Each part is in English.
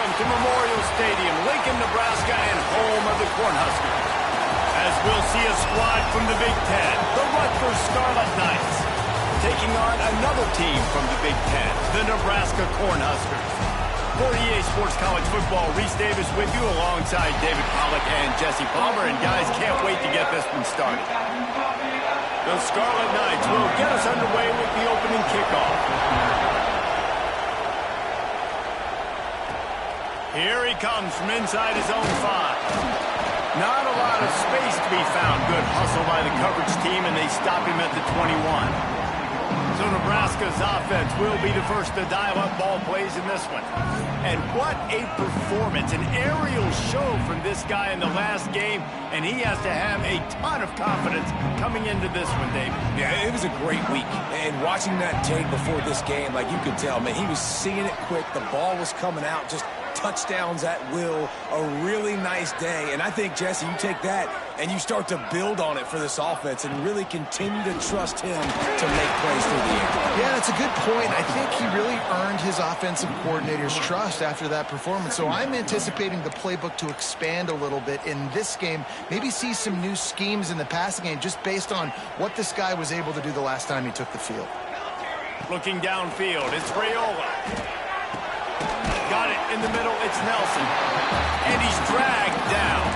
Welcome to Memorial Stadium, Lincoln, Nebraska, and home of the Cornhuskers. As we'll see a squad from the Big Ten, the Rutgers Scarlet Knights, taking on another team from the Big Ten, the Nebraska Cornhuskers. For EA Sports College Football, Reese Davis with you alongside David Pollack and Jesse Palmer. And guys, can't wait to get this one started. The Scarlet Knights will get us underway with the opening kickoff. Here he comes from inside his own 5. Not a lot of space to be found. Good hustle by the coverage team, and they stop him at the 21. So Nebraska's offense will be the first to dial up ball plays in this one. And what a performance, an aerial show from this guy in the last game, and he has to have a ton of confidence coming into this one, David. Yeah, it was a great week. And watching that tape before this game, like you could tell, man, he was seeing it quick. The ball was coming out, just touchdowns at will. A really nice day. And I think, Jesse, you take that and you start to build on it for this offense and really continue to trust him to make plays through the air. Yeah, that's a good point. I think he really earned his offensive coordinator's trust after that performance. So I'm anticipating the playbook to expand a little bit in this game. Maybe see some new schemes in the passing game just based on what this guy was able to do the last time he took the field. Looking downfield, it's Raiola. Got it in the middle, it's Nelson. And he's dragged down.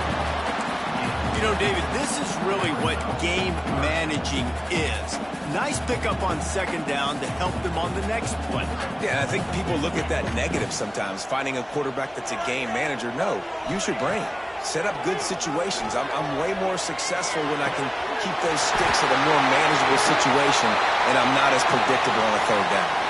You know, David, this is really what game managing is. Nice pickup on second down to help them on the next play. Yeah, I think people look at that negative sometimes, finding a quarterback that's a game manager. No, use your brain. Set up good situations. I'm way more successful when I can keep those sticks at a more manageable situation, and I'm not as predictable on a third down.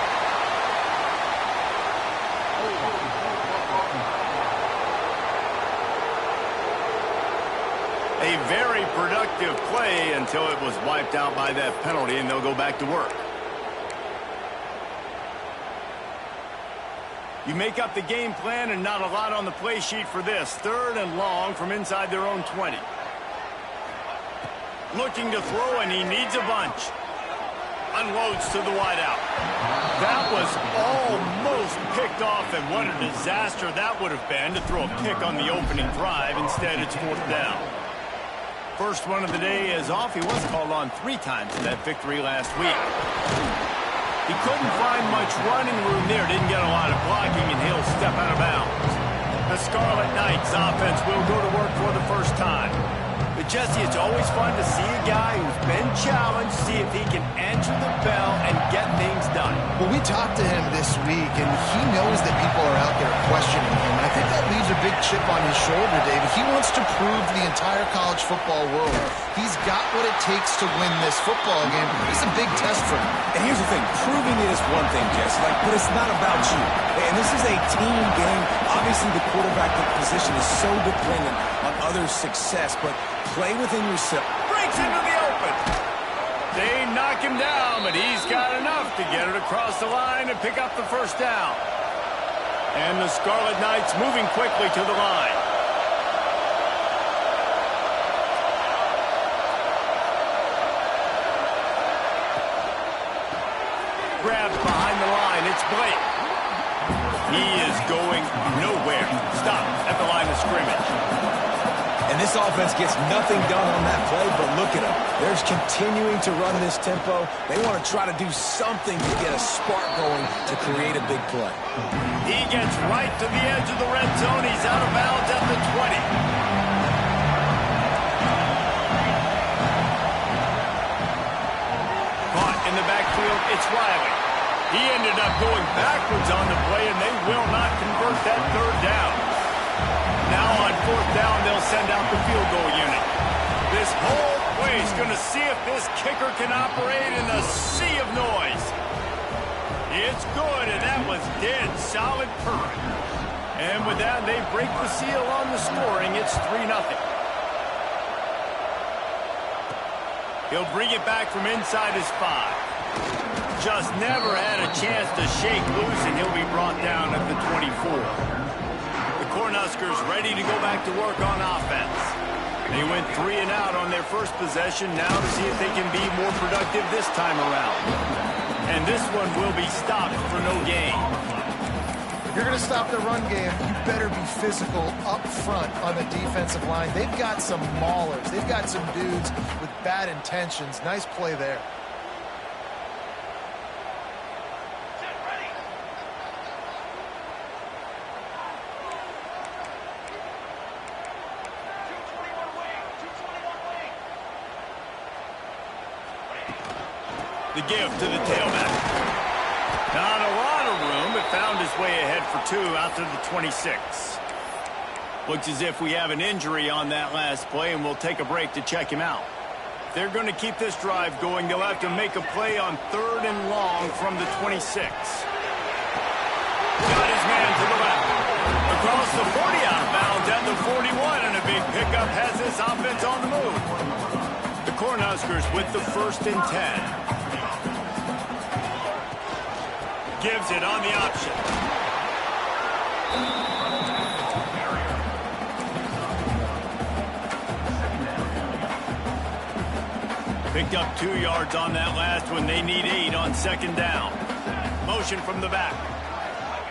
A very productive play until it was wiped out by that penalty, and they'll go back to work. You make up the game plan and not a lot on the play sheet for this. 3rd and long from inside their own 20. Looking to throw, and he needs a bunch. Unloads to the wideout. That was almost picked off, and what a disaster that would have been to throw a pick on the opening drive. Instead, it's 4th down. First one of the day is off. He was called on 3 times in that victory last week. He couldn't find much running room there. Didn't get a lot of blocking, and he'll step out of bounds. The Scarlet Knights offense will go to work for the first time. But, Jesse, it's always fun to see a guy who's been challenged, see if he can answer the bell and get things done. Well, we talked to him this week, and he knows that people are out there questioning him. I think that leaves a big chip on his shoulder, David. He wants to prove to the entire college football world he's got what it takes to win this football game. It's a big test for him. And here's the thing. Proving it is one thing, Jesse, but it's not about you. And this is a team game. Obviously, the quarterback position is so dependent on others' success, but play within yourself. Breaks into the open. They knock him down, but he's got enough to get it across the line and pick up the first down. And the Scarlet Knights moving quickly to the line. Grabs behind the line. It's Blake. He is going nowhere. Stop at the line of scrimmage. And this offense gets nothing done on that play, but look at them. They're continuing to run this tempo. They want to try to do something to get a spark going to create a big play. He gets right to the edge of the red zone. He's out of bounds at the 20. Caught in the backfield, it's Riley. He ended up going backwards on the play, and they will not convert that 3rd down. Now on 4th down, they'll send out the field goal unit. This whole play is going to see if this kicker can operate in the sea of noise. It's good, and that was dead solid perfect. And with that, they break the seal on the scoring. It's 3-0. He'll bring it back from inside his 5. Just never had a chance to shake loose, and he'll be brought down at the 24. The Cornhuskers ready to go back to work on offense. They went 3 and out on their first possession, now to see if they can be more productive this time around. And this one will be stopped for no gain. you're going to stop the run game, you better be physical up front on the defensive line. They've got some maulers. They've got some dudes with bad intentions. Nice play there. The give to the tailback. Not a lot of room, but found his way ahead for 2 out to the 26. Looks as if we have an injury on that last play, and we'll take a break to check him out. If they're going to keep this drive going, they'll have to make a play on 3rd and long from the 26. Got his man to the left. Across the 40 out of bounds at the 41, and a big pickup has this offense on the move. The Cornhuskers with the 1st and 10. Gives it on the option. Picked up 2 yards on that last one. They need 8 on 2nd down. Motion from the back.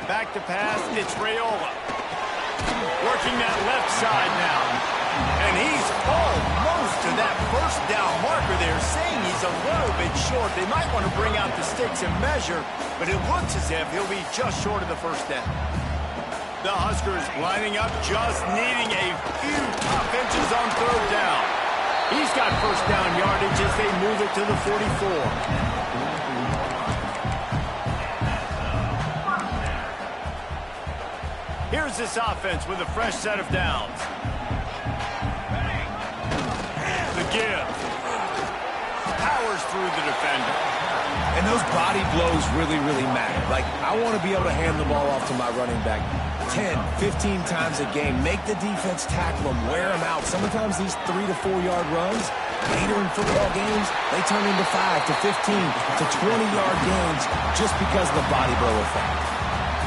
Back to pass. It's Raiola. Working that left side now. And he's almost to that 1st down marker there, saying he's a little bit short. They might want to bring out the sticks and measure, but it looks as if he'll be just short of the 1st down. The Huskers lining up, just needing a few tough inches on 3rd down. He's got 1st down yardage as they move it to the 44. Here's this offense with a fresh set of downs. The give. Powers through the defender. And those body blows really, really matter. Like, I want to be able to hand the ball off to my running back 10, 15 times a game. Make the defense tackle them, wear them out. Sometimes these 3 to 4 yard runs, later in football games, they turn into 5 to 15 to 20-yard gains just because of the body blow effect.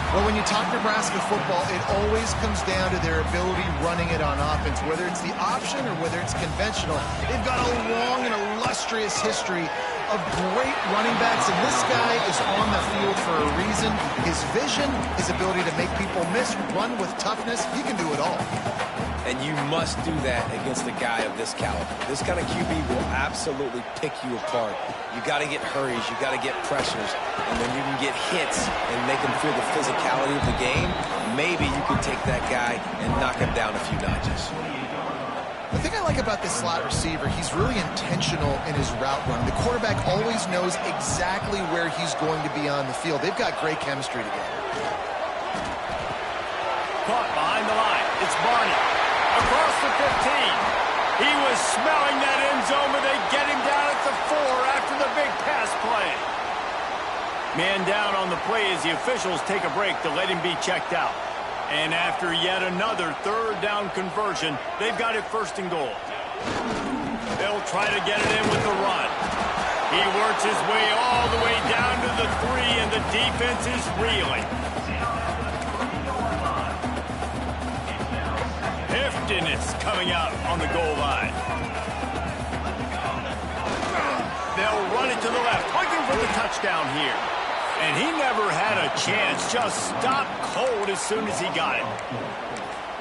Well, when you talk Nebraska football, it always comes down to their ability running it on offense, whether it's the option or whether it's conventional. They've got a long and illustrious history of great running backs, and this guy is on the field for a reason. His vision, his ability to make people miss, run with toughness, he can do it all. And you must do that against a guy of this caliber. This kind of QB will absolutely pick you apart. You got to get hurries, you got to get pressures, and when you can get hits and make him feel the physicality of the game, maybe you can take that guy and knock him down a few notches. The thing I like about this slot receiver, he's really intentional in his route run. The quarterback always knows exactly where he's going to be on the field. They've got great chemistry together. Caught behind the line. It's Barney. Across the 15. He was smelling that end zone, but they get him down at the 4 after the big pass play. Man down on the play as the officials take a break to let him be checked out. And after yet another 3rd down conversion, they've got it 1st and goal. They'll try to get it in with the run. He works his way all the way down to the 3, and the defense is reeling. Heftiness coming out on the goal line. They'll run it to the left, looking for the touchdown here. And he never had a chance, just stopped cold as soon as he got it.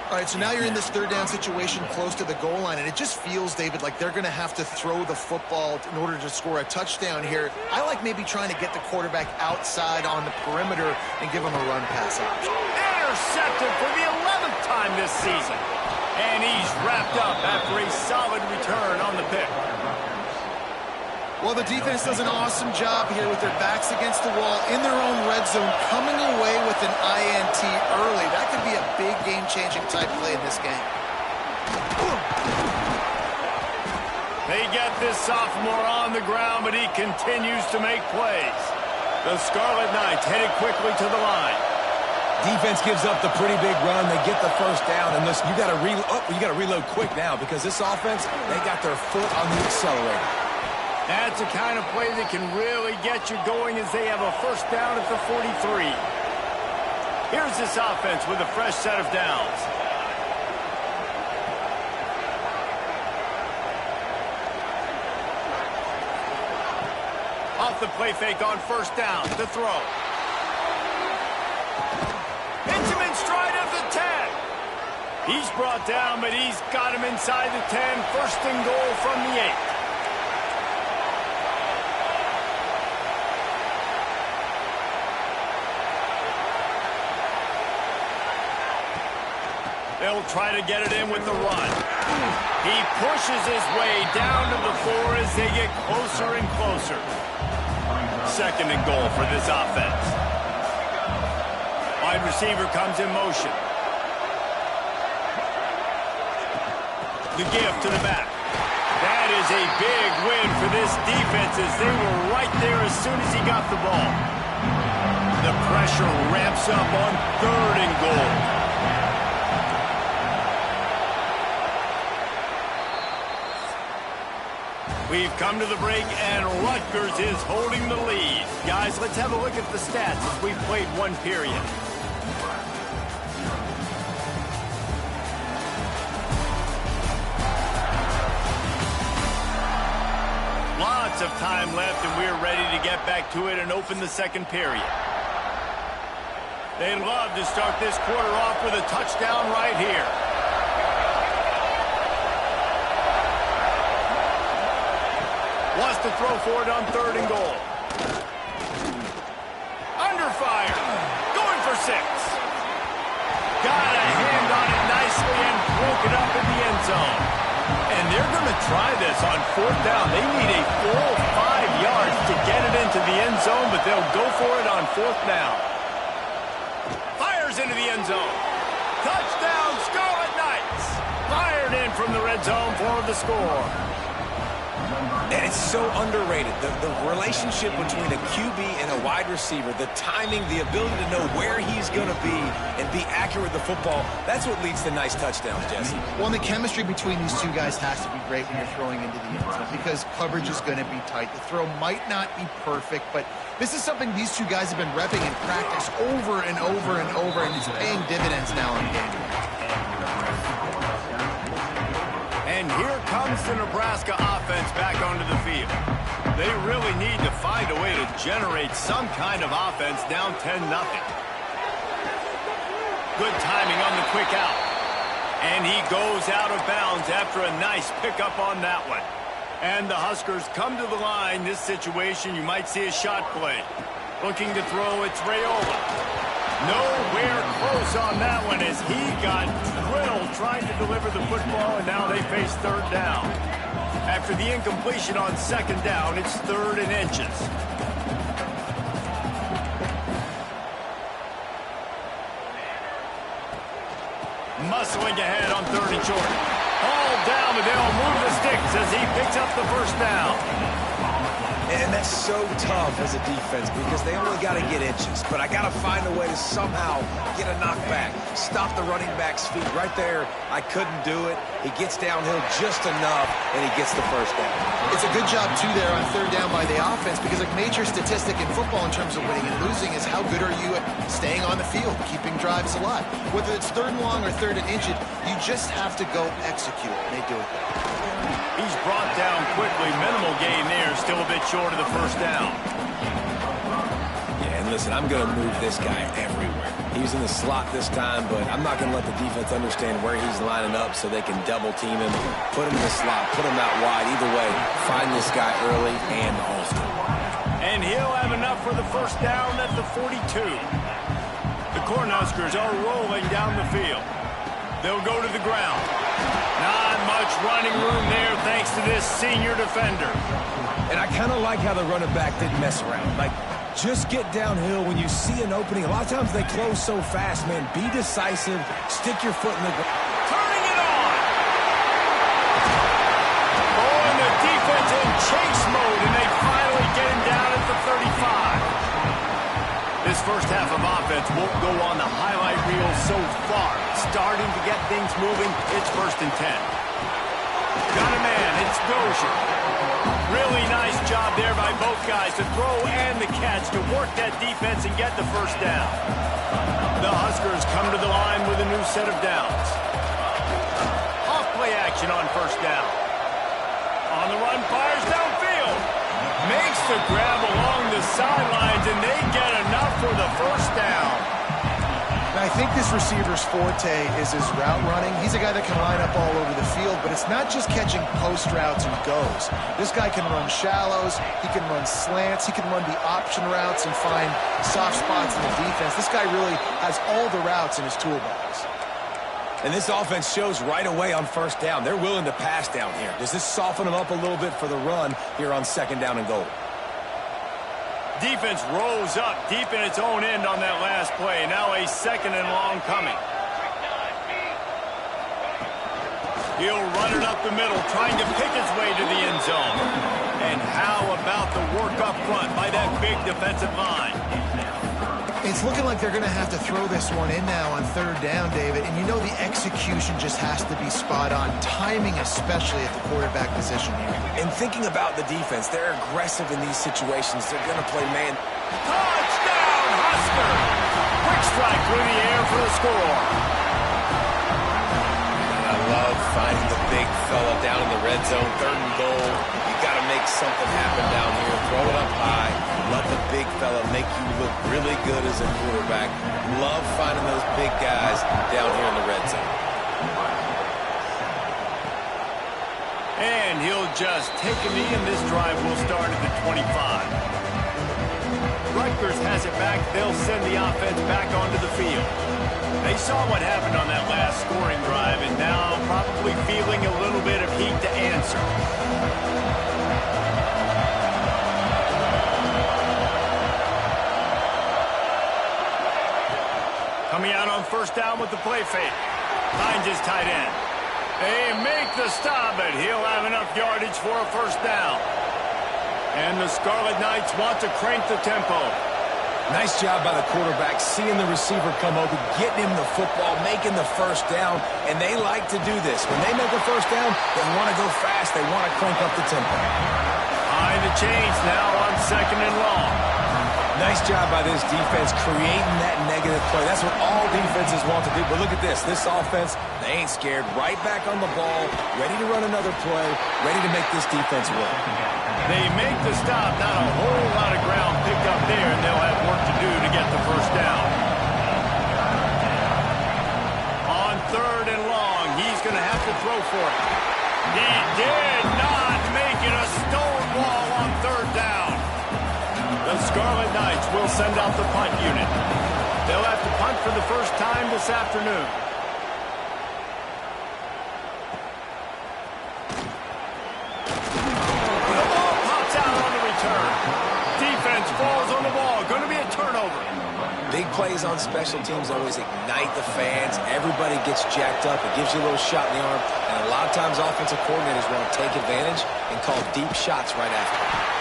All right, so now you're in this 3rd down situation close to the goal line, and it just feels, David, like they're going to have to throw the football in order to score a touchdown here. I like maybe trying to get the quarterback outside on the perimeter and give him a run-pass option. Intercepted for the 11th time this season. And he's wrapped up after a solid return on the pick. Well, the defense does an awesome job here with their backs against the wall in their own red zone, coming away with an INT early. That could be a big game-changing type play in this game. They get this sophomore on the ground, but he continues to make plays. The Scarlet Knights headed quickly to the line. Defense gives up the pretty big run. They get the 1st down, and listen, you got to reload quick now because this offense, they got their foot on the accelerator. That's the kind of play that can really get you going as they have a 1st down at the 43. Here's this offense with a fresh set of downs. Off the play fake on 1st down to throw. He's brought down, but he's got him inside the 10. First and goal from the 8. They'll try to get it in with the run. He pushes his way down to the 4 as they get closer and closer. Second and goal for this offense. Wide receiver comes in motion. The gift to the back. That is a big win for this defense as they were right there as soon as he got the ball. The pressure ramps up on third and goal. We've come to the break, and Rutgers is holding the lead. Guys, let's have a look at the stats as we've played one period. Lots of time left, and we're ready to get back to it and open the second period. They'd love to start this quarter off with a touchdown right here. Wants to throw for it on third and goal. Under fire. Going for 6. Got a hand on it nicely and broke it up in the end zone. And they're going to try this on fourth down. They need a full 5 yards to get it into the end zone, but they'll go for it on fourth down. Fires into the end zone. Touchdown, Scarlet Knights. Fired in from the red zone for the score. And it's so underrated. The relationship between a QB and a wide receiver, the timing, the ability to know where he's going to be and be accurate with the football, that's what leads to nice touchdowns, Jesse. Well, and the chemistry between these two guys has to be great when you're throwing into the end zone because coverage is going to be tight. The throw might not be perfect, but this is something these two guys have been repping in practice over and over and over, and it's paying dividends now in game. And here comes the Nebraska offense back onto the field. They really need to find a way to generate some kind of offense down 10-0. Good timing on the quick out. And he goes out of bounds after a nice pickup on that one. And the Huskers come to the line. This situation, you might see a shot play. Looking to throw, it's Raiola. Nowhere close on that one as he got drilled trying to deliver the football, and now they face third down. After the incompletion on second down, it's 3rd and inches. Muscling ahead on 3rd and short. Hauled down, but they'll move the sticks as he picks up the first down. And that's so tough as a defense because they only got to get inches. But I got to find a way to somehow get a knockback. Stop the running back's feet. Right there, I couldn't do it. He gets downhill just enough, and he gets the first down. It's a good job, too, there on third down by the offense because a major statistic in football in terms of winning and losing is how good are you at staying on the field, keeping drives alive. Whether it's 3rd and long or 3rd and inches, you just have to go execute, and they do it there. He's brought down quickly. Minimal gain there. Still a bit short of the first down. Yeah, and listen, I'm going to move this guy everywhere. He's in the slot this time, but I'm not going to let the defense understand where he's lining up so they can double team him, put him in the slot, put him out wide. Either way, find this guy early and often. And he'll have enough for the first down at the 42. The Cornhuskers are rolling down the field. They'll go to the ground. Not much running room there thanks to this senior defender. And I kind of like how the running back didn't mess around. Like, just get downhill when you see an opening. A lot of times they close so fast, man. Be decisive. Stick your foot in the ground. Turning it on. Oh, and the defense in chase mode, and they finally get him down at the 35. This first half of offense won't go on the highlight reel so far. Starting to get things moving. It's 1st and 10. Got a man. It's Dozier. Really nice job there by both guys to throw and the catch to work that defense and get the first down. The Huskers come to the line with a new set of downs. Off play action on first down. On the run, fires downfield. Makes the grab along the sidelines, and they get enough for the first down. I think this receiver's forte is his route running. He's a guy that can line up all over the field, but it's not just catching post routes and goes. This guy can run shallows, he can run slants, he can run the option routes and find soft spots in the defense. This guy really has all the routes in his toolbox. And this offense shows right away on first down. They're willing to pass down here. Does this soften them up a little bit for the run here on second down and goal? Defense rose up deep in its own end on that last play. Now a second and long coming. He'll run it up the middle, trying to pick his way to the end zone. And how about the work up front by that big defensive line? It's looking like they're going to have to throw this one in now on third down, David. And you know the execution just has to be spot on. Timing, especially at the quarterback position here. And thinking about the defense, they're aggressive in these situations. They're going to play man. Touchdown, Husker! Quick strike through the air for the score. I love finding the big fella down in the red zone, third and goal. You got to make something happen down here. Throw it up high. Let the big fella make you look really good as a quarterback. Love finding those big guys down here in the red zone. And he'll just take a knee, and this drive will start at the 25. Rutgers has it back. They'll send the offense back onto the field. They saw what happened on that last scoring drive, and now probably feeling a little bit of heat to answer. Coming out on first down with the play fake. Finds his tight end. They make the stop, but he'll have enough yardage for a first down. And the Scarlet Knights want to crank the tempo. Nice job by the quarterback, seeing the receiver come open, getting him the football, making the first down, and they like to do this. When they make a first down, they want to go fast. They want to crank up the tempo. Behind the chains now on second and long. Nice job by this defense creating that negative play. That's what all defenses want to do. But look at this. This offense, they ain't scared. Right back on the ball, ready to run another play, ready to make this defense work. They make the stop. Not a whole lot of ground picked up there, and they'll have work to do to get the first down. On third and long, he's going to have to throw for it. He did not make it. A stonewall on third down. The Scarlet Knights will send out the punt unit. They'll have to punt for the first time this afternoon. The ball pops out on the return. Defense falls on the ball. Going to be a turnover. Big plays on special teams always ignite the fans. Everybody gets jacked up. It gives you a little shot in the arm. And a lot of times offensive coordinators want to take advantage and call deep shots right after.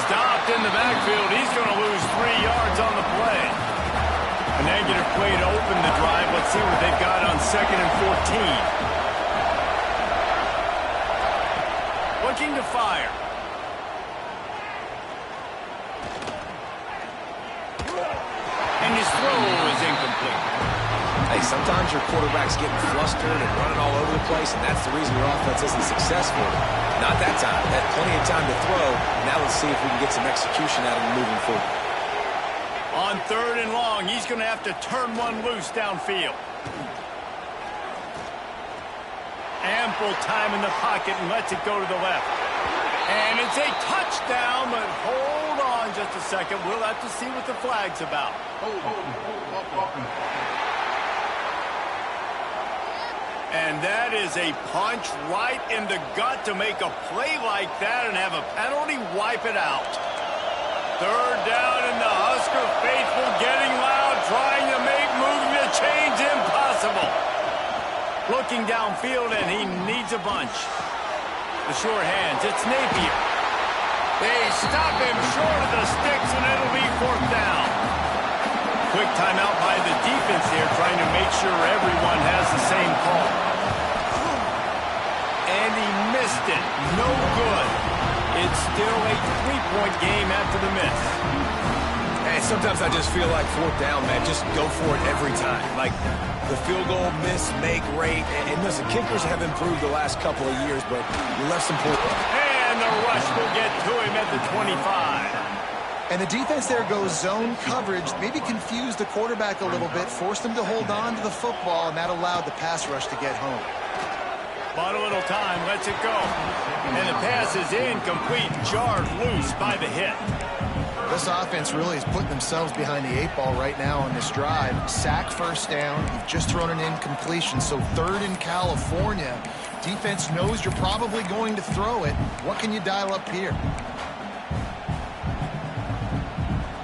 Stopped in the backfield. He's going to lose 3 yards on the play. A negative play to open the drive. Let's see what they've got on second and 14. Looking to fire. And his throw is incomplete. Hey, sometimes your quarterback's getting flustered and running all over the place, and that's the reason your offense isn't successful. Not that time. Had plenty of time to throw. Now let's see if we can get some execution out of him moving forward. On third and long, he's going to have to turn one loose downfield. Ample time in the pocket and lets it go to the left. And it's a touchdown, but hold on just a second. We'll have to see what the flag's about. And that is a punch right in the gut to make a play like that and have a penalty wipe it out. Third down, and the Husker faithful getting loud, trying to make moving the chains impossible. Looking downfield, and he needs a bunch. The sure hands, it's Napier. They stop him short of the sticks, and it'll be fourth down. Quick timeout by the defense here, trying to make sure everyone has the same call. And he missed it. No good. It's still a three-point game after the miss. Hey, sometimes I just feel like fourth down, man. Just go for it every time. Like the field goal, miss, make, rate. And listen, kickers have improved the last couple of years, but you left some points. And the rush will get to him at the 25. And the defense there goes zone coverage, maybe confused the quarterback a little bit, forced him to hold on to the football, and that allowed the pass rush to get home. Bought a little time, lets it go. And the pass is incomplete, jarred loose by the hit. This offense really is putting themselves behind the 8 ball right now on this drive. Sack first down. You've just thrown an incompletion, so 3rd in California. Defense knows you're probably going to throw it. What can you dial up here?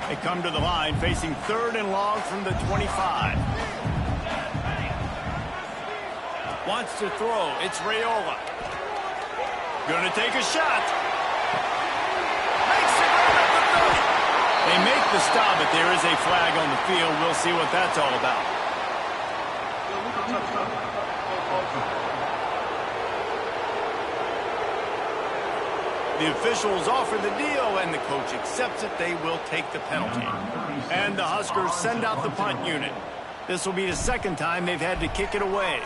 They come to the line facing 3rd and long from the 25. Wants to throw. It's Raiola. Gonna take a shot. Makes it right up the 30. They make the stop, but there is a flag on the field. We'll see what that's all about. The officials offer the deal, and the coach accepts it. They will take the penalty. And the Huskers send out the punt unit. This will be the 2nd time they've had to kick it away.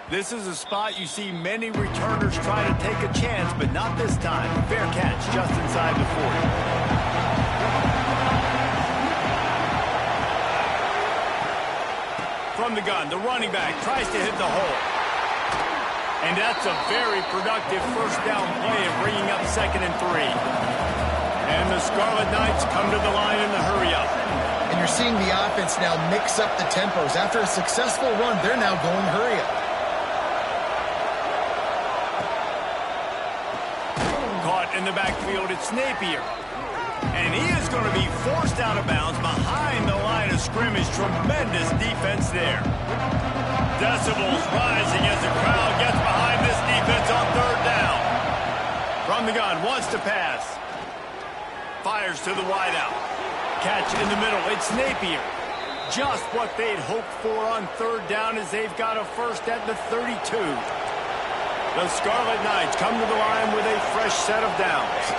This is a spot you see many returners try to take a chance, but not this time. Fair catch just inside the 40. From the gun, the running back tries to hit the hole. And that's a very productive first down play of bringing up 2nd and 3. And the Scarlet Knights come to the line in the hurry-up. And you're seeing the offense now mix up the tempos. After a successful run, they're now going hurry-up. In the backfield, it's Napier. And he is going to be forced out of bounds behind the line of scrimmage. Tremendous defense there. Decibels rising as the crowd gets behind this defense on 3rd down. From the gun, wants to pass. Fires to the wideout. Catch in the middle, it's Napier. Just what they'd hoped for on 3rd down as they've got a first at the 32. The Scarlet Knights come to the line with a fresh set of downs.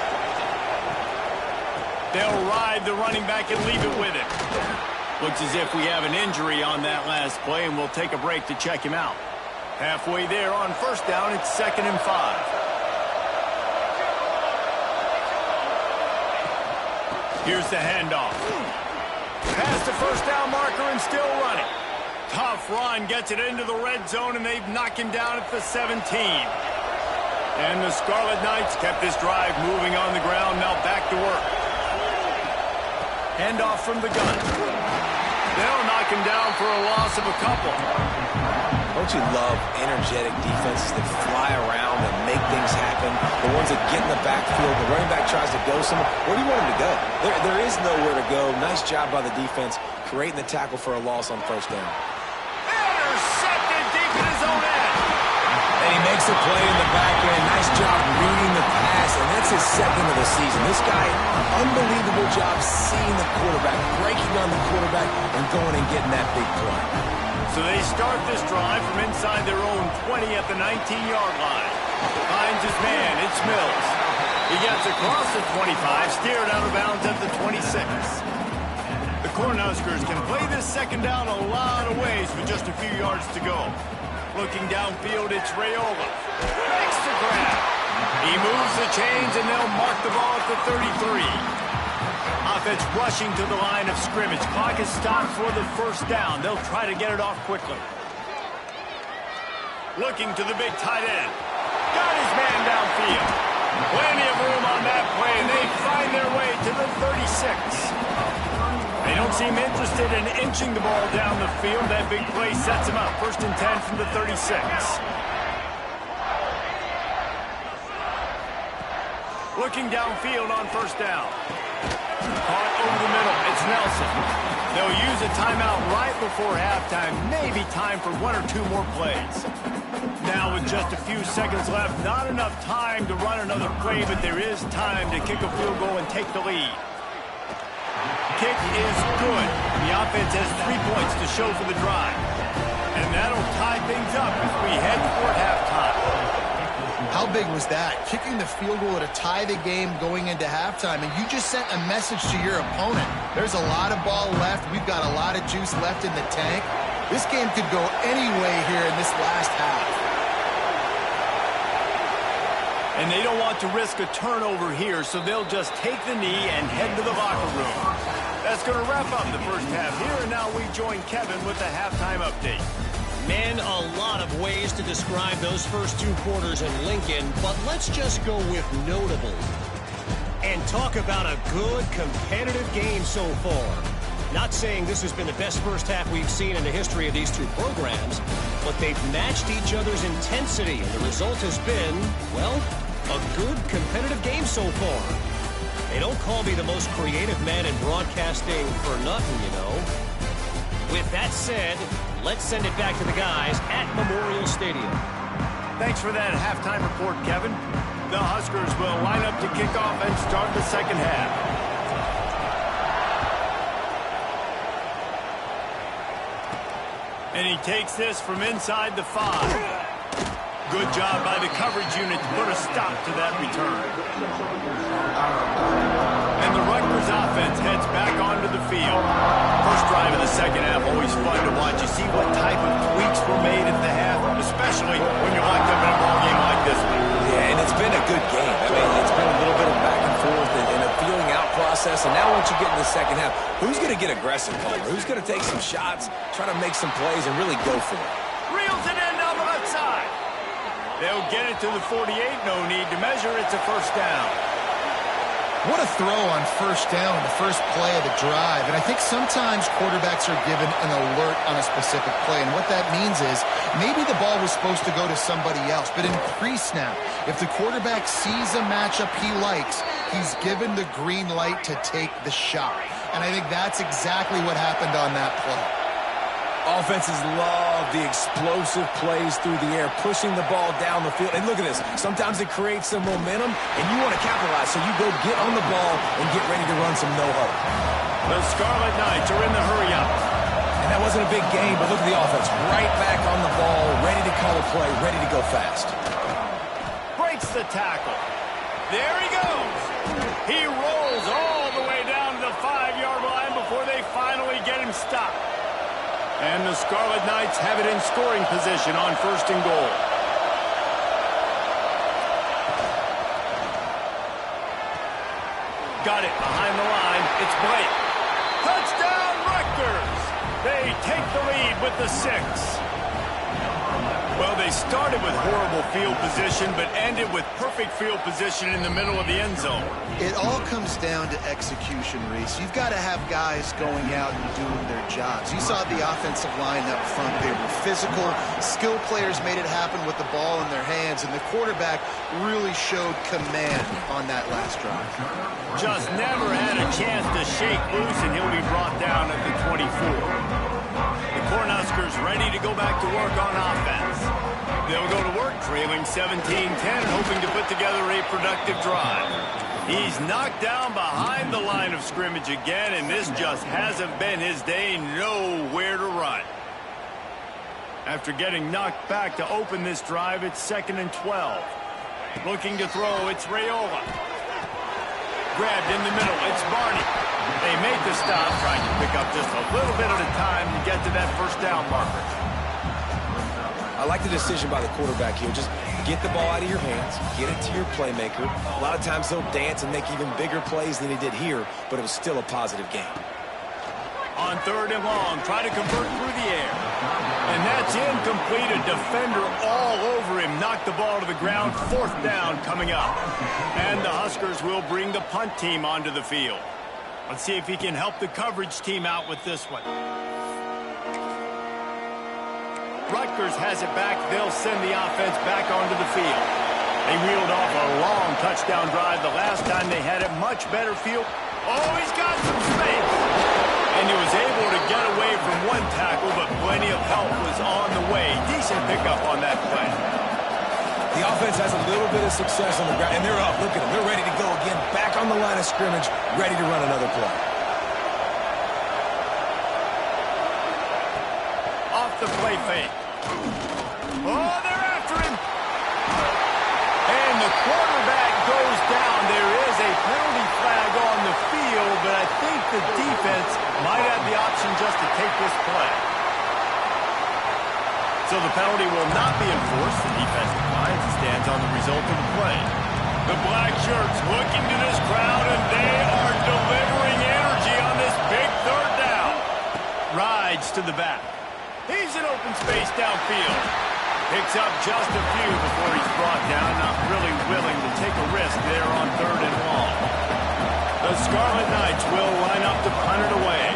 They'll ride the running back and leave it with it. Looks as if we have an injury on that last play, and we'll take a break to check him out. Halfway there on 1st down, it's 2nd and 5. Here's the handoff. Past the first down marker and still running. Tough run, gets it into the red zone, and they've knocked him down at the 17. And the Scarlet Knights kept this drive moving on the ground, now back to work. Handoff from the gun. They'll knock him down for a loss of a couple. Don't you love energetic defenses that fly around and make things happen? The ones that get in the backfield, the running back tries to go somewhere. Where do you want him to go? There is nowhere to go. Nice job by the defense, creating the tackle for a loss on 1st down. Intercepted deep in his own end. And he makes a play in the back end. Nice job reading the pass, and that's his 2nd of the season. This guy, unbelievable job seeing the quarterback, breaking on the quarterback, and going and getting that big play. So they start this drive from inside their own 20 at the 19-yard line. Finds his man, it's Mills. He gets across the 25, steered out of bounds at the 26. The Cornhuskers can play this 2nd down a lot of ways with just a few yards to go. Looking downfield, it's Raiola. Makes the grab. He moves the chains, and they'll mark the ball at the 33. Offense rushing to the line of scrimmage. Clock is stopped for the 1st down. They'll try to get it off quickly. Looking to the big tight end. Got his man downfield. Plenty of room on that play, and they find their way to the 36. They don't seem interested in inching the ball down the field. That big play sets him up. 1st and 10 from the 36. Looking downfield on 1st down. Caught over the middle. It's Nelson. They'll use a timeout right before halftime. Maybe time for 1 or 2 more plays. Now with just a few seconds left, not enough time to run another play, but there is time to kick a field goal and take the lead. Kick is good. The offense has 3 points to show for the drive. And that'll tie things up as we head toward halftime. How big was that? Kicking the field goal to tie the game going into halftime, and you just sent a message to your opponent. There's a lot of ball left. We've got a lot of juice left in the tank. This game could go any way here in this last half. And they don't want to risk a turnover here, so they'll just take the knee and head to the locker room. That's going to wrap up the first half here, and now we join Kevin with the halftime update. Man, a lot of ways to describe those first two quarters in Lincoln, but let's just go with notable. And talk about a good, competitive game so far. Not saying this has been the best first half we've seen in the history of these two programs, but they've matched each other's intensity, and the result has been, well, a good, competitive game so far. They don't call me the most creative man in broadcasting for nothing, you know. With that said, let's send it back to the guys at Memorial Stadium. Thanks for that halftime report, Kevin. The Huskers will line up to kick off and start the second half. And he takes this from inside the 5. Good job by the coverage unit to put a stop to that return. And the Rutgers offense heads back onto the field. First drive of the second half, always fun to watch. You see what type of tweaks were made at the half, especially when you're locked up in a ball game like this one. Yeah, and it's been a good game. I mean, it's been a little bit of back and forth and a feeling out process. And now once you get in the second half, who's going to get aggressive, Palmer? Who's going to take some shots, try to make some plays, and really go for it? Reels it in down the left side. They'll get it to the 48. No need to measure. It's a first down. What a throw on first down, the first play of the drive. And I think sometimes quarterbacks are given an alert on a specific play. And what that means is maybe the ball was supposed to go to somebody else. But in pre-snap, if the quarterback sees a matchup he likes, he's given the green light to take the shot. And I think that's exactly what happened on that play. Offenses love the explosive plays through the air, pushing the ball down the field. And look at this. Sometimes it creates some momentum, and you want to capitalize. So you go get on the ball and get ready to run some no-huddle. The Scarlet Knights are in the hurry-up. And that wasn't a big game, but look at the offense. Right back on the ball, ready to call a play, ready to go fast. Breaks the tackle. There he goes. He rolls all the way down to the 5-yard line before they finally get him stopped. And the Scarlet Knights have it in scoring position on first and goal. Got it behind the line. It's Blake. Touchdown, Rutgers! They take the lead with the 6. Well, they started with horrible field position, but ended with perfect field position in the middle of the end zone. It all comes down to execution, Reese. You've got to have guys going out and doing their jobs. You saw the offensive line up front. They were physical. Skill players made it happen with the ball in their hands, and the quarterback really showed command on that last drive. Just never had a chance to shake loose, and he'll be brought down at the 24. The Cornhuskers ready to go back to work on offense. They'll go to work trailing 17-10 and hoping to put together a productive drive. He's knocked down behind the line of scrimmage again, and this just hasn't been his day. Nowhere to run. After getting knocked back to open this drive, it's 2nd and 12. Looking to throw, it's Raiola. Grabbed in the middle, it's Barney. They make the stop, trying to pick up just a little bit at a time to get to that first down marker. I like the decision by the quarterback here. Just get the ball out of your hands, get it to your playmaker. A lot of times he'll dance and make even bigger plays than he did here, but it was still a positive game. On 3rd and long, try to convert through the air. And that's incomplete. A defender all over him. Knocked the ball to the ground. 4th down coming up. And the Huskers will bring the punt team onto the field. Let's see if he can help the coverage team out with this one. Rutgers has it back. They'll send the offense back onto the field. They reeled off a long touchdown drive the last time they had a much better field. Oh, he's got some space. And he was able to get away from one tackle, but plenty of help was on the way. Decent pickup on that play. The offense has a little bit of success on the ground, and they're up. Look at them. They're ready to go again. Back on the line of scrimmage, ready to run another play. Off the play fake. Oh, they're after him. And the quarterback goes down. There is a penalty flag on the field, but I think the defense might have the option just to take this play. So the penalty will not be enforced. The defense declines and stands on the result of the play. The black shirts looking to this crowd, and they are delivering energy on this big third down. Rides to the back. He's in open space downfield. Picks up just a few before he's brought down. Not really willing to take a risk there on 3rd and long. The Scarlet Knights will line up to punt it away.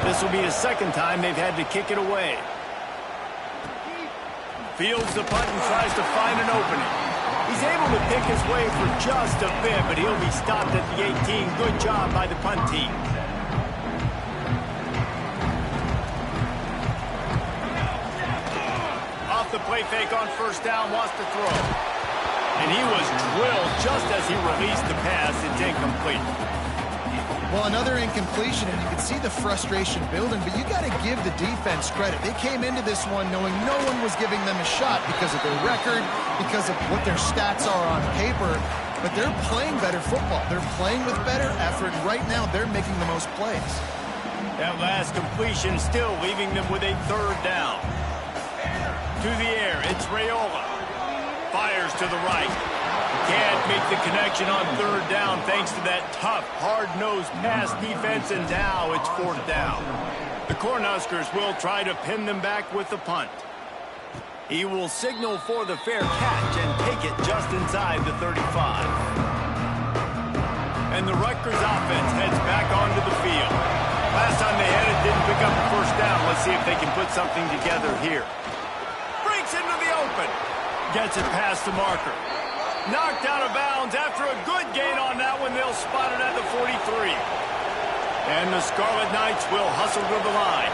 This will be the second time they've had to kick it away. Fields the punt and tries to find an opening. He's able to pick his way for just a bit, but he'll be stopped at the 18. Good job by the punt team. Off the play fake on 1st down, wants to throw. And he was drilled just as he released the pass. It's incomplete. Well, another incompletion, and you can see the frustration building, but you got to give the defense credit. They came into this one knowing no one was giving them a shot because of their record, because of what their stats are on paper, but they're playing better football. They're playing with better effort. Right now, they're making the most plays. That last completion still leaving them with a 3rd down. To the air, it's Raiola. Fires to the right. Can't make the connection on 3rd down thanks to that tough, hard-nosed pass defense, and now it's 4th down. The Cornhuskers will try to pin them back with the punt. He will signal for the fair catch and take it just inside the 35. And the Rutgers offense heads back onto the field. Last time they had it, didn't pick up the 1st down. Let's see if they can put something together here. Breaks into the open. Gets it past the marker. Knocked out of bounds after a good gain on that one. They'll spot it at the 43. And the Scarlet Knights will hustle to the line.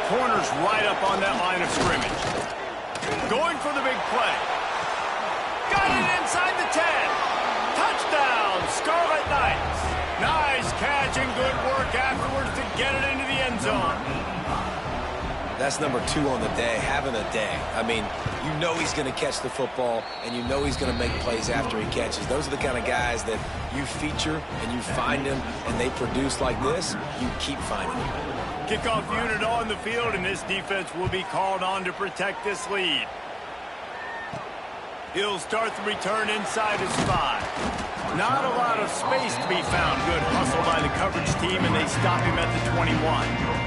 Corners right up on that line of scrimmage. Going for the big play. Got it inside the 10. Touchdown, Scarlet Knights. Nice catch and good work afterwards to get it into the end zone. That's number 2 on the day, having a day. I mean, you know he's going to catch the football, and you know he's going to make plays after he catches. Those are the kind of guys that you feature and you find them, and they produce like this, you keep finding them. Kickoff unit on the field, and this defense will be called on to protect this lead. He'll start the return inside his 5. Not a lot of space to be found. Good hustle by the coverage team, and they stop him at the 21.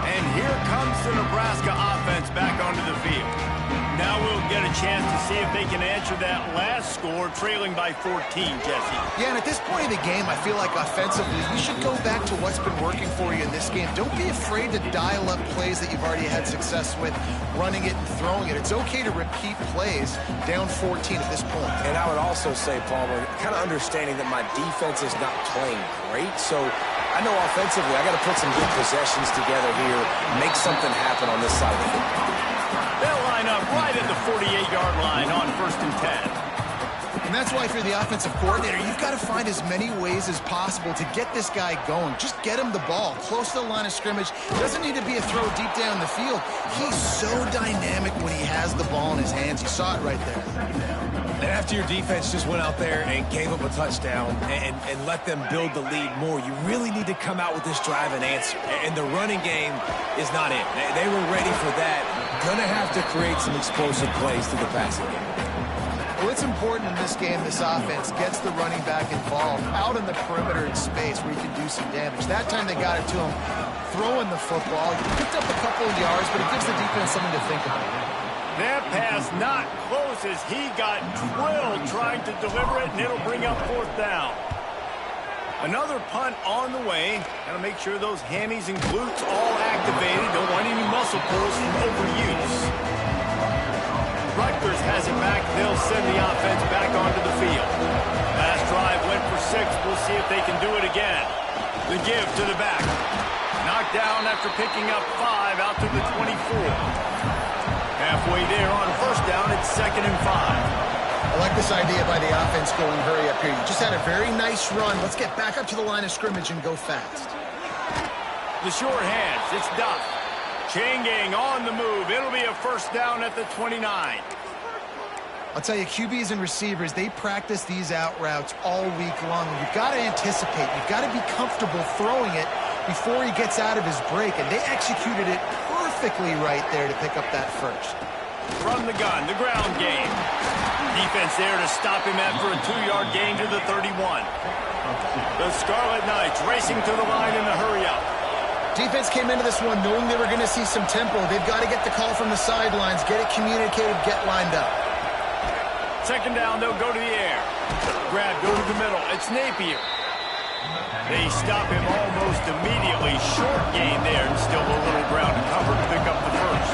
And here comes the Nebraska offense back onto the field. Now we'll get a chance to see if they can answer that last score, trailing by 14, Jesse. Yeah, and at this point of the game, I feel like offensively, you should go back to what's been working for you in this game. Don't be afraid to dial up plays that you've already had success with, running it and throwing it. It's okay to repeat plays down 14 at this point. And I would also say, Palmer, kind of understanding that my defense is not playing great, so I know offensively I got to put some good possessions together here, make something happen on this side of the football. They'll line up right at the 48-yard line on 1st and 10. And that's why if you're the offensive coordinator, you've got to find as many ways as possible to get this guy going. Just get him the ball close to the line of scrimmage. Doesn't need to be a throw deep down the field. He's so dynamic when he has the ball in his hands. You saw it right there. And after your defense just went out there and gave up a touchdown and let them build the lead more, you really need to come out with this drive and answer. And the running game is not it. They were ready for that. Gonna have to create some explosive plays through the passing game. Well, it's important in this game this offense gets the running back involved out in the perimeter in space where you can do some damage. That time they got it to him throwing the football. He picked up a couple of yards, but it gives the defense something to think about. That pass not close as he got drilled trying to deliver it, and it'll bring up 4th down. Another punt on the way. Got to make sure those hammies and glutes all activated. Don't want any muscle pulls from overuse. Rutgers has it back. They'll send the offense back onto the field. Last drive went for 6. We'll see if they can do it again. The give to the back. Knocked down after picking up 5 out to the 24. Halfway there on 1st down, it's 2nd and 5. I like this idea by the offense going hurry up here. You just had a very nice run. Let's get back up to the line of scrimmage and go fast. The short hands, it's Duff. Chain gang on the move. It'll be a 1st down at the 29. I'll tell you, QBs and receivers, they practice these out routes all week long. You've got to anticipate. You've got to be comfortable throwing it before he gets out of his break, and they executed it perfectly perfectly right there to pick up that first. From the gun, the ground game. Defense there to stop him after a 2-yard gain to the 31. The Scarlet Knights racing to the line in the hurry-up. Defense came into this one knowing they were going to see some tempo. They've got to get the call from the sidelines, get it communicated, get lined up. Second down, they'll go to the air. Grab, go to the middle. It's Napier. They stop him almost immediately. Short gain there, and still a little ground to cover to pick up the first.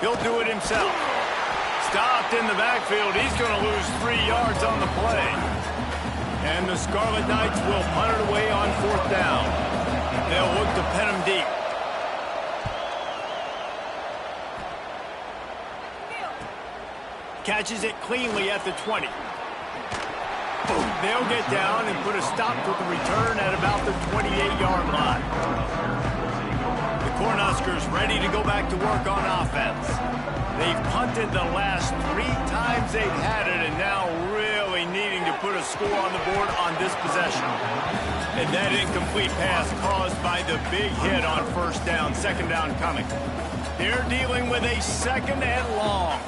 He'll do it himself. Stopped in the backfield. He's going to lose 3 yards on the play. And the Scarlet Knights will punt it away on 4th down. They'll look to pen him deep. Catches it cleanly at the 20. They'll get down and put a stop to the return at about the 28-yard line. The Cornhuskers ready to go back to work on offense. They've punted the last 3 times they've had it, and now really needing to put a score on the board on this possession. And that incomplete pass caused by the big hit on 1st down, 2nd down coming. They're dealing with a 2nd and long.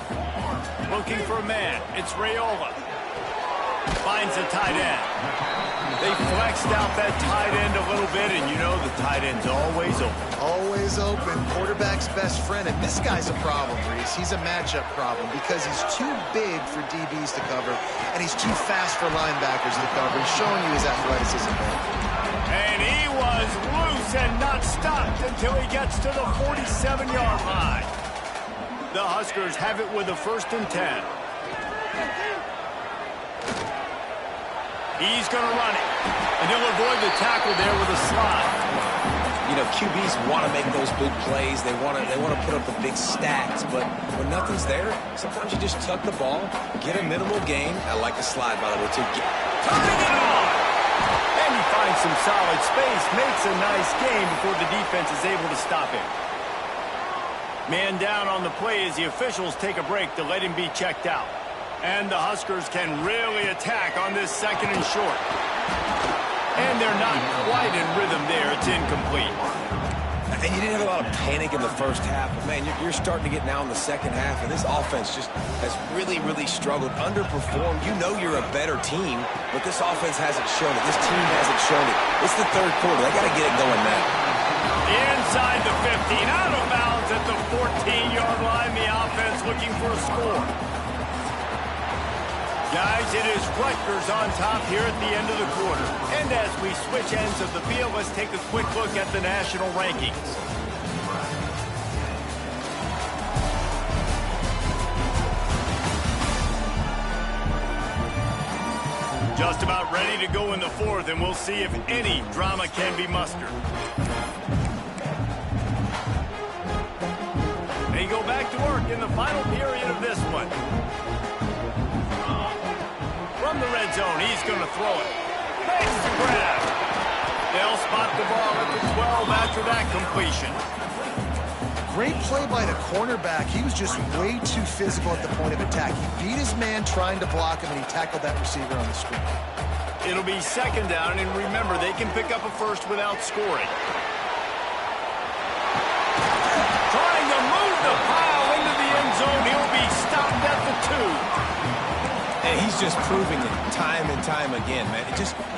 Looking for a man. It's Raiola. Finds the tight end. They flexed out that tight end a little bit, and you know the tight end's always open. Always open. Quarterback's best friend. And this guy's a problem, Reese. He's a matchup problem because he's too big for DBs to cover, and he's too fast for linebackers to cover. He's showing you his athleticism. And he was loose and not stopped until he gets to the 47-yard line. The Huskers have it with a 1st and 10. He's going to run it. And he'll avoid the tackle there with a slide. You know, QBs want to make those big plays. They want to put up the big stats. But when nothing's there, sometimes you just tuck the ball, get a minimal gain. I like the slide, by the way, too. Turning it on! And he finds some solid space, makes a nice gain before the defense is able to stop him. Man down on the play as the officials take a break to let him be checked out. And the Huskers can really attack on this 2nd and short. And they're not quite in rhythm there. It's incomplete. And you didn't have a lot of panic in the 1st half. But, man, you're starting to get now in the 2nd half. And this offense just has really, really struggled, underperformed. You know you're a better team, but this offense hasn't shown it. This team hasn't shown it. It's the 3rd quarter. They got to get it going now. Inside the 15, out of bounds at the 14-yard line. The offense looking for a score. Guys, it is Rutgers on top here at the end of the quarter. And as we switch ends of the field, let's take a quick look at the national rankings. Just about ready to go in the 4th, and we'll see if any drama can be mustered. They go back to work in the final period of this one. From the red zone, he's going to throw it. Makes the grab. They'll spot the ball at the 12 after that completion. Great play by the cornerback. He was just way too physical at the point of attack. He beat his man trying to block him, and he tackled that receiver on the screen. It'll be 2nd down, and remember, they can pick up a first without scoring. Trying to move the pile into the end zone. He'll be stopped at the 2. And he's just proving it time and time again, man.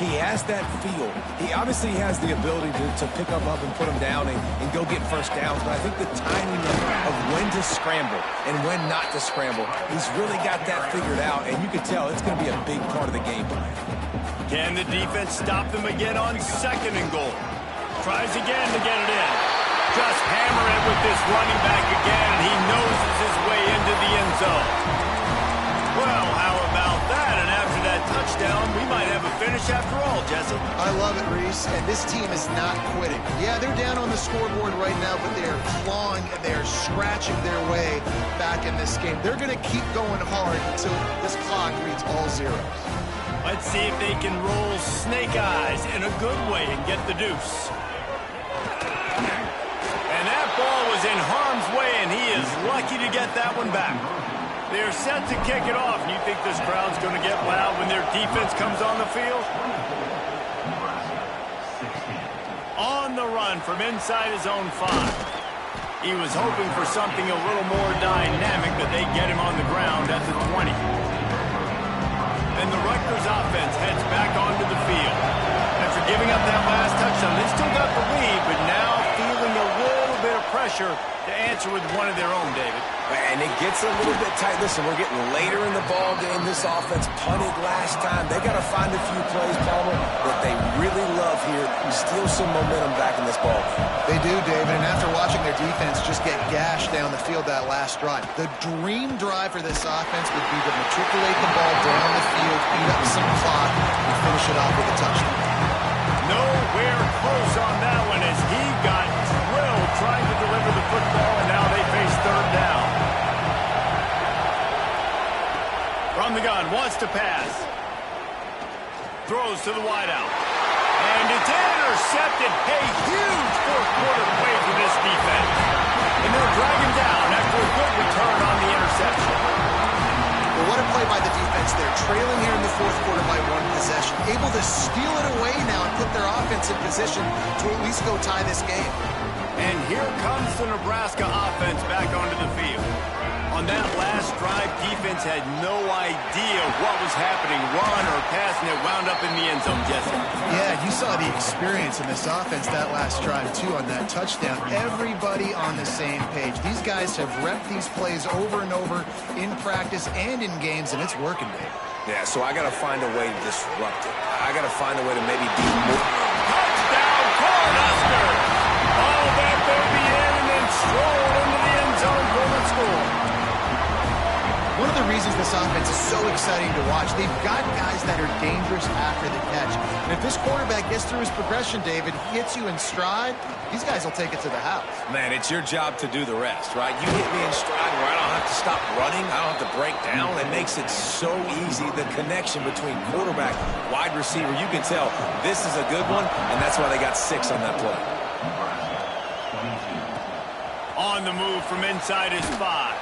He has that feel. He obviously has the ability to pick up and put him down and go get 1st downs. But I think the timing of when to scramble and when not to scramble, he's really got that figured out. And you can tell it's going to be a big part of the game plan. Can the defense stop them again on 2nd and goal? Tries again to get it in. Just hammer it with this running back again, and he noses his way into the end zone. Well, how about that? And after that touchdown, we might have a finish after all, Jesse. I love it, Reese, and this team is not quitting. Yeah, they're down on the scoreboard right now, but they are clawing and they are scratching their way back in this game. They're going to keep going hard until this clock reads all zeros. Let's see if they can roll snake eyes in a good way and get the deuce. And that ball was in harm's way, and he is lucky to get that one back. They're set to kick it off, and you think this crowd's going to get loud when their defense comes on the field? On the run from inside his own 5. He was hoping for something a little more dynamic, but they get him on the ground at the 20. And the Rutgers offense heads back onto the field. After giving up that last touchdown, they still got the lead, but now feeling a little bit of pressure to answer with one of their own, David. And it gets a little bit tight. Listen, we're getting later in the ball game. This offense punted last time. They got to find a few plays, Palmer, that they really love here. Steal some momentum back in this ball game. They do, David, and after watching their defense just get gashed down the field that last drive, the dream drive for this offense would be to matriculate the ball down the field, eat up some clock, and finish it off with a touchdown. Nowhere close on that one as he got drilled trying to deliver the football, and now they face third down. From the gun, wants to pass. Throws to the wideout. And it's intercepted. A huge fourth quarter play for this defense. And they'll drag him down after a good return on the interception. Well, what a play by the defense there. Trailing here in the fourth quarter by 1 possession. Able to steal it away now and put their offense in position to at least go tie this game. And here comes the Nebraska offense back onto the field. On that last drive, defense had no idea what was happening, run or pass, and it wound up in the end zone, Jesse. Yeah, you saw the experience in this offense that last drive, too, on that touchdown. Everybody on the same page. These guys have repped these plays over and over in practice and in games, and it's working, Dave. Yeah, so I got to find a way to disrupt it. I got to find a way to maybe do more. Touchdown, Cornhusker! All that baby in and then stroll into the end zone for the score. One of the reasons this offense is so exciting to watch, they've got guys that are dangerous after the catch. And if this quarterback gets through his progression, David, he hits you in stride, these guys will take it to the house. Man, it's your job to do the rest, right? You hit me in stride where I don't have to stop running. I don't have to break down. It makes it so easy. The connection between quarterback, wide receiver, you can tell this is a good one, and that's why they got 6 on that play. On the move from inside his 5.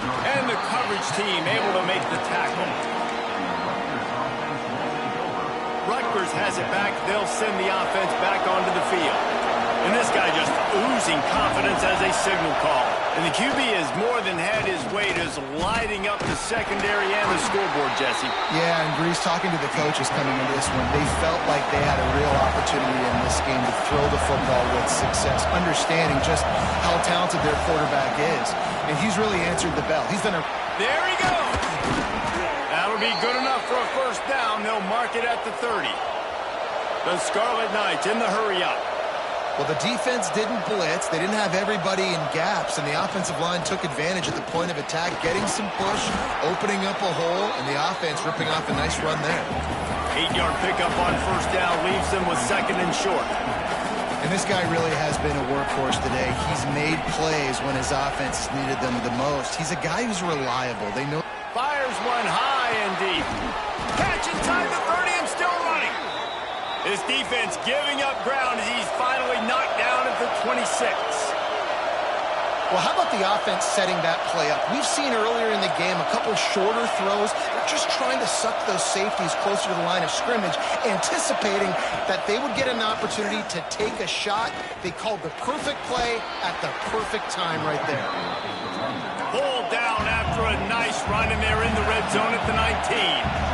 And the coverage team able to make the tackle. Rutgers has it back. They'll send the offense back onto the field. And this guy just oozing confidence as a signal call. And the QB has more than had his way, just lighting up the secondary and the scoreboard, Jesse. Yeah, and Grease, talking to the coaches coming into this one, they felt like they had a real opportunity in this game to throw the football with success, understanding just how talented their quarterback is. And he's really answered the bell. He's done a... There he goes! That'll be good enough for a first down. They'll mark it at the 30. The Scarlet Knights in the hurry-up. Well, the defense didn't blitz. They didn't have everybody in gaps, and the offensive line took advantage at the point of attack, getting some push, opening up a hole, and the offense ripping off a nice run there. 8-yard pickup on first down leaves them with 2nd and short. And this guy really has been a workhorse today. He's made plays when his offense needed them the most. He's a guy who's reliable. They know. Fires one high and deep. Catch inside the 30 and still running. This defense giving up ground as he's finally knocked down at the 26. Well, how about the offense setting that play up? We've seen earlier in the game a couple shorter throws. They're just trying to suck those safeties closer to the line of scrimmage, anticipating that they would get an opportunity to take a shot. They called the perfect play at the perfect time right there. Pulled down after a nice run, and they're in the red zone at the 19.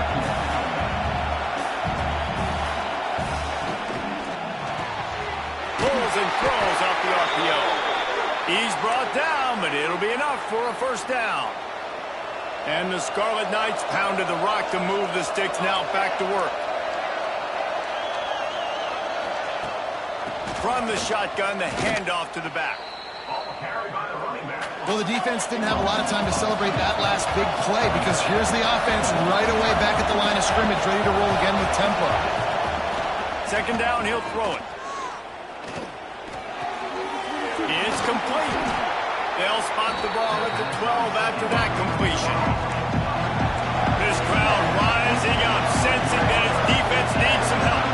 Pulls and throws off the RPO. He's brought down, but it'll be enough for a first down. And the Scarlet Knights pounded the rock to move the sticks, now back to work. From the shotgun, the handoff to the back. Well, the defense didn't have a lot of time to celebrate that last big play because here's the offense right away back at the line of scrimmage, ready to roll again with tempo. 2nd down, he'll throw it. It's complete. They'll spot the ball at the 12 after that completion. This crowd rising up, sensing that its defense needs some help.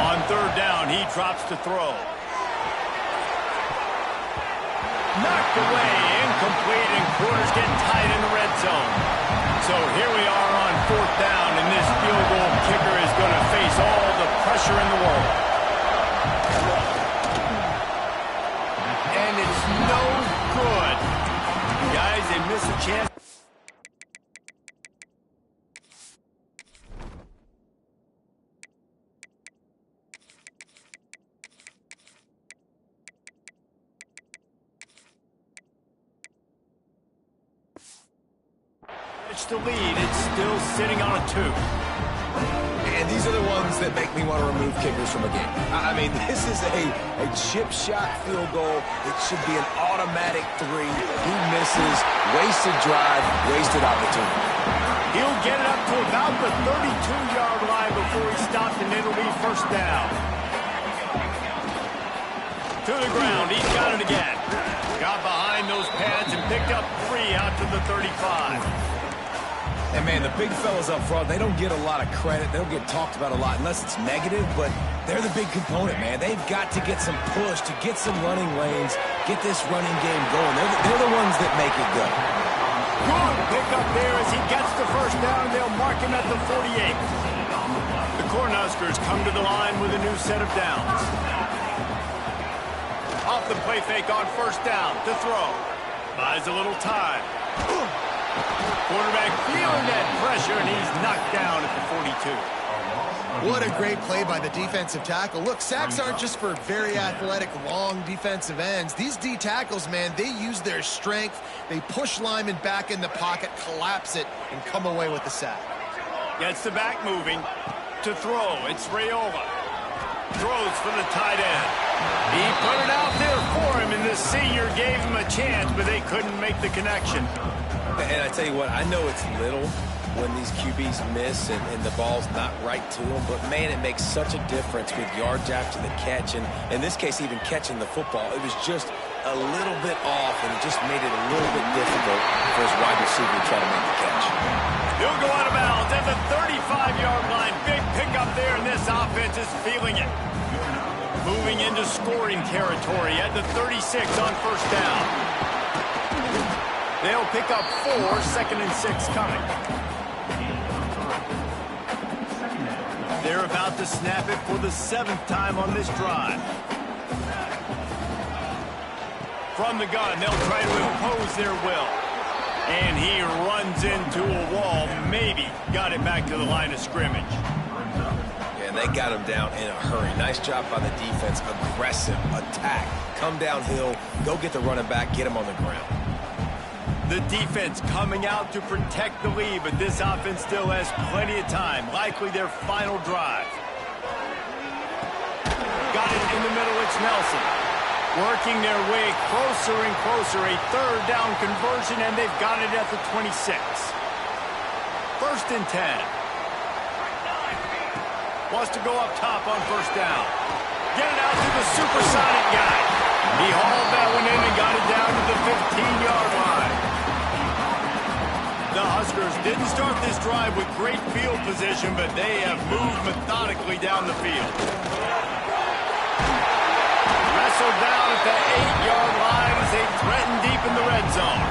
On 3rd down, he drops to throw. Knocked away, incomplete, and quarter Huskers get tight in the red zone. So here we are on 4th down, and this field goal kicker is going to face all the pressure in the world. And it's no good. Guys, they miss a chance. To lead, it's still sitting on a 2. And these are the ones that make me want to remove kickers from a game. I mean, this is a chip shot field goal. It should be an automatic 3. He misses, wasted drive, wasted opportunity. He'll get it up to about the 32-yard line before he stopped, and it'll be 1st down. To the ground, he's got it again. Got behind those pads and picked up 3 out to the 35. And, man, the big fellas up front, they don't get a lot of credit. They don't get talked about a lot unless it's negative, but they're the big component, man. They've got to get some push, to get some running lanes, get this running game going. They're the ones that make it go. Good pick up there as he gets the 1st down. They'll mark him at the 48. The Cornhuskers come to the line with a new set of downs. Off the play fake on 1st down to throw. Buys a little time. Quarterback feeling that pressure, and he's knocked down at the 42. What a great play by the defensive tackle. Look, sacks aren't just for very athletic, long defensive ends. These D tackles, man, they use their strength. They push linemen back in the pocket, collapse it, and come away with the sack. Gets the back moving to throw. It's Raiola. Throws for the tight end. He put it out there for him, and the senior gave him a chance, but they couldn't make the connection. And I tell you what, I know it's little when these QBs miss and the ball's not right to them, but, man, it makes such a difference with yards after the catch. And in this case, even catching the football, it was just a little bit off, and it just made it a little bit difficult for his wide receiver to try to make the catch. He'll go out of bounds at the 35-yard line. Big pickup there, and this offense is feeling it. Moving into scoring territory at the 36 on 1st down. They'll pick up 4, 2nd and 6 coming. They're about to snap it for the 7th time on this drive. From the gun, they'll try to impose their will. And he runs into a wall, maybe got it back to the line of scrimmage. And they got him down in a hurry. Nice job by the defense. Aggressive attack. Come downhill, go get the running back, get him on the ground. The defense coming out to protect the lead, but this offense still has plenty of time. Likely their final drive. Got it in the middle. It's Nelson. Working their way closer and closer. A 3rd down conversion, and they've got it at the 26. 1st and 10. Wants to go up top on 1st down. Get it out to the supersonic guy. He hauled that one in and got it down to the 15-yard line. The Huskers didn't start this drive with great field position, but they have moved methodically down the field. Wrestled down at the 8-yard line as they threaten deep in the red zone.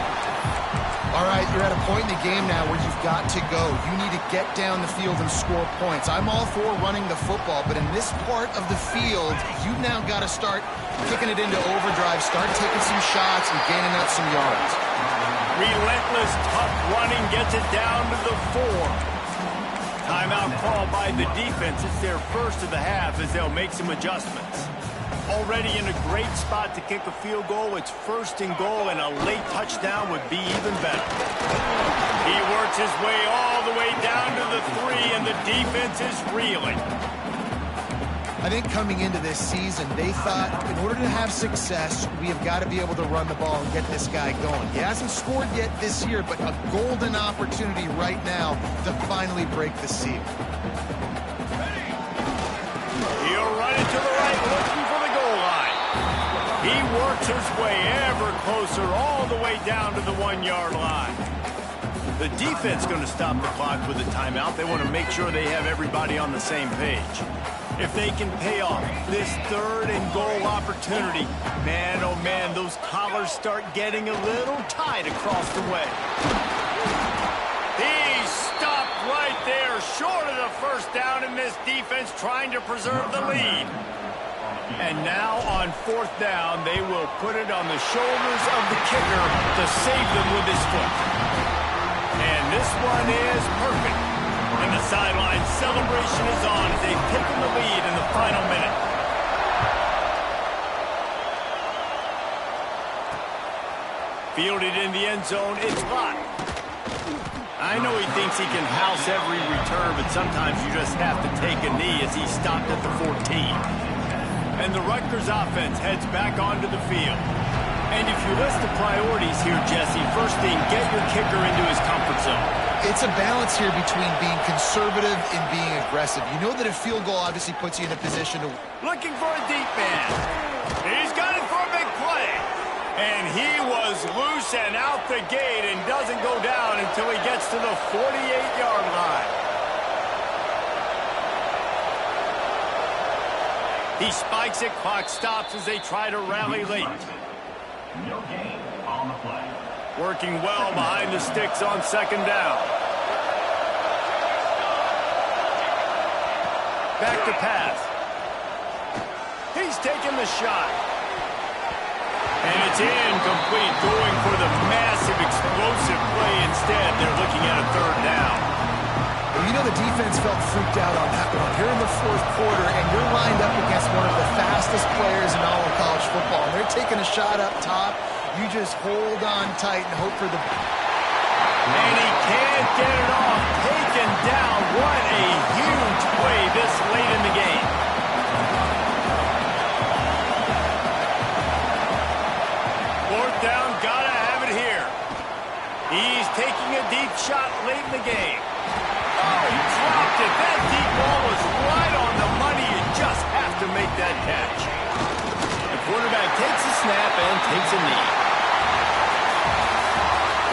All right, you're at a point in the game now where you've got to go. You need to get down the field and score points. I'm all for running the football, but in this part of the field, you've now got to start kicking it into overdrive, start taking some shots and gaining out some yards. Relentless, tough running gets it down to the 4. Timeout call by the defense. It's their 1st of the half as they'll make some adjustments. Already in a great spot to kick a field goal. It's 1st and goal, and a late touchdown would be even better. He works his way all the way down to the 3, and the defense is reeling. I think coming into this season, they thought in order to have success, we have got to be able to run the ball and get this guy going. He hasn't scored yet this year, but a golden opportunity right now to finally break the seal. He'll run it to the right, looking for the goal line. He works his way ever closer all the way down to the 1-yard line. The defense going to stop the clock with a timeout. They want to make sure they have everybody on the same page. If they can pay off this 3rd and goal opportunity, man, oh man, those collars start getting a little tight across the way. He stopped right there, short of the first down, in this defense trying to preserve the lead. And now on 4th down, they will put it on the shoulders of the kicker to save them with his foot. And this one is perfect. And the sideline celebration is on as they've taken the lead in the final minute. Fielded in the end zone, it's locked. I know he thinks he can house every return, but sometimes you just have to take a knee as he stopped at the 14. And the Rutgers offense heads back onto the field. And if you list the priorities here, Jesse, first thing, get your kicker into his comfort zone. It's a balance here between being conservative and being aggressive. You know that a field goal obviously puts you in a position to... Looking for a deep man. He's got it for a big play. And he was loose and out the gate and doesn't go down until he gets to the 48-yard line. He spikes it, clock stops as they try to rally late. No gain on the play. Working well behind the sticks on 2nd down. Back to pass. He's taking the shot. And it's incomplete, going for the massive explosive play instead. They're looking at a 3rd down. You know the defense felt freaked out on that one. You're in the 4th quarter, and you're lined up against one of the fastest players in all of college football. And they're taking a shot up top. You just hold on tight and hope for the... And he can't get it off. Taken down. What a huge play this late in the game. 4th down, gotta have it here. He's taking a deep shot late in the game. Oh, he dropped it. That deep ball was right on the money. You just have to make that catch. The quarterback takes a snap and takes a knee.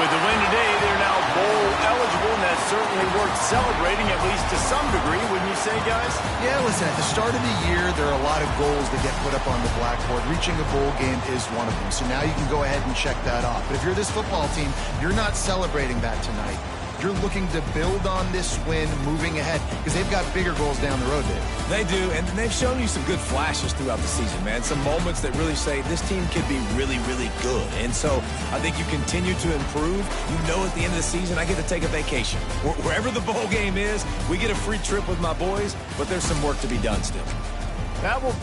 With the win today, they're now bowl eligible, and that's certainly worth celebrating, at least to some degree, wouldn't you say, guys? Yeah, listen, at the start of the year, there are a lot of goals that get put up on the blackboard. Reaching a bowl game is one of them. So now you can go ahead and check that off. But if you're this football team, you're not celebrating that tonight. You're looking to build on this win moving ahead because they've got bigger goals down the road, Dave. They do, and they've shown you some good flashes throughout the season, man. Some moments that really say this team could be really, really good. And so I think you continue to improve. You know at the end of the season, I get to take a vacation. Wherever the bowl game is, we get a free trip with my boys, but there's some work to be done still. That will